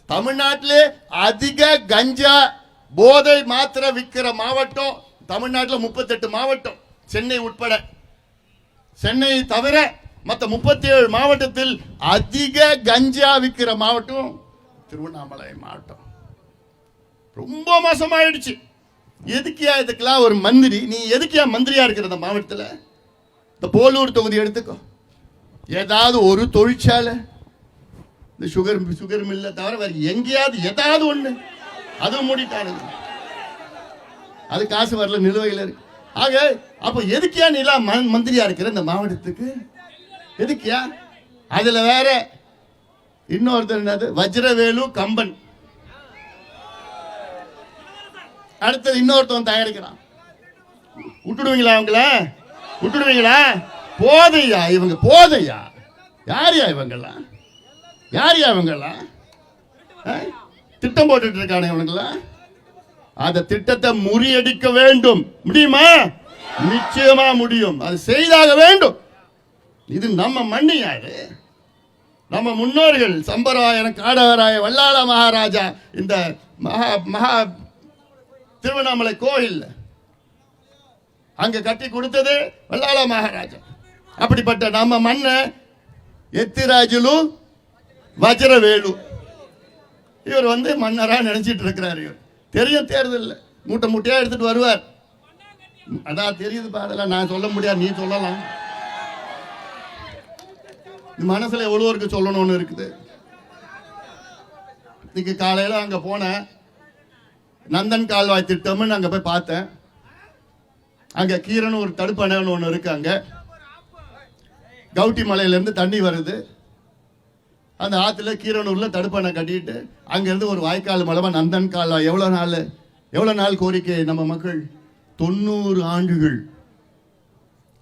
தமிழ்நாட்டிலே அதிக கஞ்சா போதை மாத்திரை விற்கிற மாவட்டம் தமிழ்நாட்டில் 38 மாவட்டம், சென்னை உட்பட. சென்னை தவிர மற்ற 37 மாவட்டத்தில் அதிக கஞ்சா விற்கிற மாவட்டம் திருவண்ணாமலை மாவட்டம். ரொம்ப மோசமாயிடுச்சு. எதுக்கியா இதுக்கெல்லாம் ஒரு மந்திரி? நீ எதுக்கியா மந்திரியா இருக்கிற இந்த மாவட்டத்தில்? இந்த போலூர் தொகுதி எடுத்துக்கோ, ஏதாவது ஒரு தொழிற்சாலை, இந்த சுகர் மில்ல தவிர வேற எங்கேயாவது ஏதாவது ஒண்ணு, அதுவும் மூடிட்டானுங்க. அது காசு வரல, நிலுவையில் இருக்கு. ஆக அப்ப எதுக்கியா நீ எல்லாம் மந்திரியா இருக்கிற இந்த மாவட்டத்துக்கு? எதுக்கியா? அதுல வேற இன்னொருத்தர் என்னது, வஜ்ரவேலு கம்பன், அடுத்தது இன்னொருத்தவன் தயாரிக்கிறான். விட்டுடுவீங்களா? அவங்கள விட்டுடுவீங்களா? போதையா இவங்க, போதையா? யாரையா இவங்கெல்லாம்? யாரையா இவங்கெல்லாம்? திட்டம் போட்டுட்டு இருக்கானு இவங்கெல்லாம். அந்த திட்டத்தை முறியடிக்க வேண்டும். முடியுமா? நிச்சயமா முடியும். அது செய்தாக வேண்டும். இது நம்ம மண்ணு. யாரு? நம்ம முன்னோர்கள் சம்பராயன காடவராய வல்லாள மகாராஜா இந்த மகா திருவண்ணாமலை கோயில் அங்க கட்டி கொடுத்தது வல்லாள மகாராஜா. அப்படிப்பட்ட நம்ம மண்ண எத்திராஜுலு வஜ்ரவேலு இவர் மன்னரா நினைச்சிட்டு இருக்கிறார். இவர் தெரியும், தேர்தல் மூட்டை மூட்டையா எடுத்துட்டு வருவார். அதான் தெரியுது. அதெல்லாம் நான் சொல்ல முடியாது, நீ சொல்லலாம். மனசுல எவ்வளவு சொல்லணும்னு இருக்குது. இன்னைக்கு காலையில அங்க போன நந்தன் கால்வாய் திட்டம்னு அங்க போய் பார்த்தேன். அங்க கீரன் ஒரு தடுப்பணைன்னு ஒண்ணு இருக்கு. அங்க கவுட்டி மலையில இருந்து தண்ணி வருது. அந்த ஆத்துல கீரனூர்ல தடுப்பணை கட்டிட்டு அங்கிருந்து ஒரு வாய்க்கால் மூலமா நந்தன் கால்வாய். எவ்வளவு நாள் கோரிக்கை நம்ம மக்கள்? 90 ஆண்டுகள்.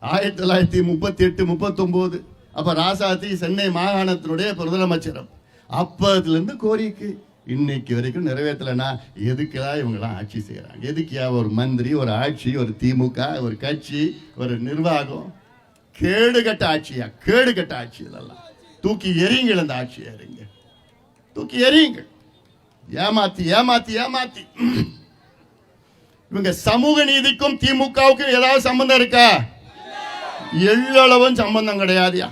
1938 39 அப்ப ராசாத்தி சென்னை மாகாணத்தினுடைய முதலமைச்சர். அப்பதுல இருந்து கோரிக்கை இன்னைக்கு வரைக்கும் நிறைவேற்றலைன்னா எதுக்கெல்லாம் இவங்கெல்லாம் ஆட்சி செய்யறாங்க? எதுக்கியா ஒரு மந்திரி, ஒரு ஆட்சி, ஒரு திமுக, ஒரு கட்சி, ஒரு நிர்வாகம்? கேடுகட்ட ஆட்சியா, கேடுகட்ட ஆட்சி. இதெல்லாம் தூக்கி எறியுங்கள். அந்த ஆட்சியை எறிங்க, தூக்கி எறியுங்கள். ஏமாத்தி ஏமாத்தி ஏமாத்தி. இவங்க சமூக நீதிக்கும் திமுகவுக்கும் ஏதாவது சம்பந்தம் இருக்கா? எள்ளளவும் சம்பந்தம் கிடையாதுயா.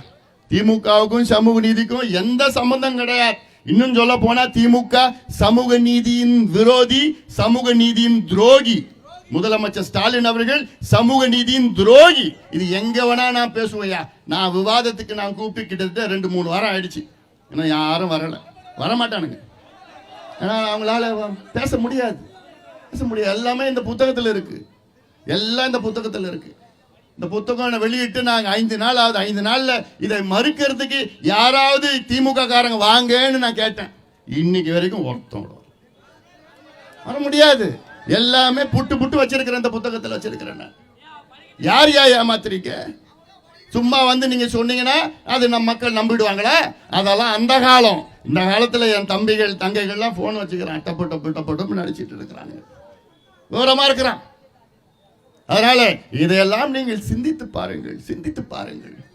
திமுகவுக்கும் சமூக நீதிக்கும் எந்த சம்பந்தம் கிடையாது. இன்னும் சொல்ல போனா திமுக சமூக நீதியின் விரோதி, சமூக நீதியின் துரோகி. முதலமைச்சர் ஸ்டாலின் அவர்கள் சமூக நீதியின் துரோகி. இது எங்க வேணா நான் பேசுவையா. நான் விவாதத்துக்கு நான் கூப்பிட்டு கிட்டத்தட்ட 2-3 வாரம் ஆயிடுச்சு. ஏன்னா யாரும் வரமாட்டானுங்க. ஏன்னா அவங்களால பேச முடியாது. எல்லாமே இந்த புத்தகத்தில் இருக்கு. எல்லாம் இந்த புத்தகத்தில் இருக்கு. இந்த புத்தகம் வெளியிட்டு நாங்க 5 நாள் ஆகுது. 5 நாள்ல இதை மறுக்கிறதுக்கு யாராவது திமுக காரங்க வாங்கன்னு நான் கேட்டேன். இன்னைக்கு வரைக்கும் ஒருத்தம் வர முடியாது. எல்லாமே புட்டு வச்சிருக்கிறேன். இந்த புத்தகத்தில் வச்சிருக்கிறேன். யார் ஏமாத்திரிக்க? சும்மா நீங்க சொன்னீங்கன்னா அது நம்ம மக்கள் நம்பிடுவாங்களா? அதெல்லாம் அந்த காலம். இந்த காலத்துல என் தம்பிகள் தங்கைகள்லாம் போன் வச்சுக்கிறான். டப்பு நடிச்சிட்டு இருக்கிறாங்க. விவரமா இருக்கிறான். அதனால இதையெல்லாம் நீங்கள் சிந்தித்து பாருங்கள்.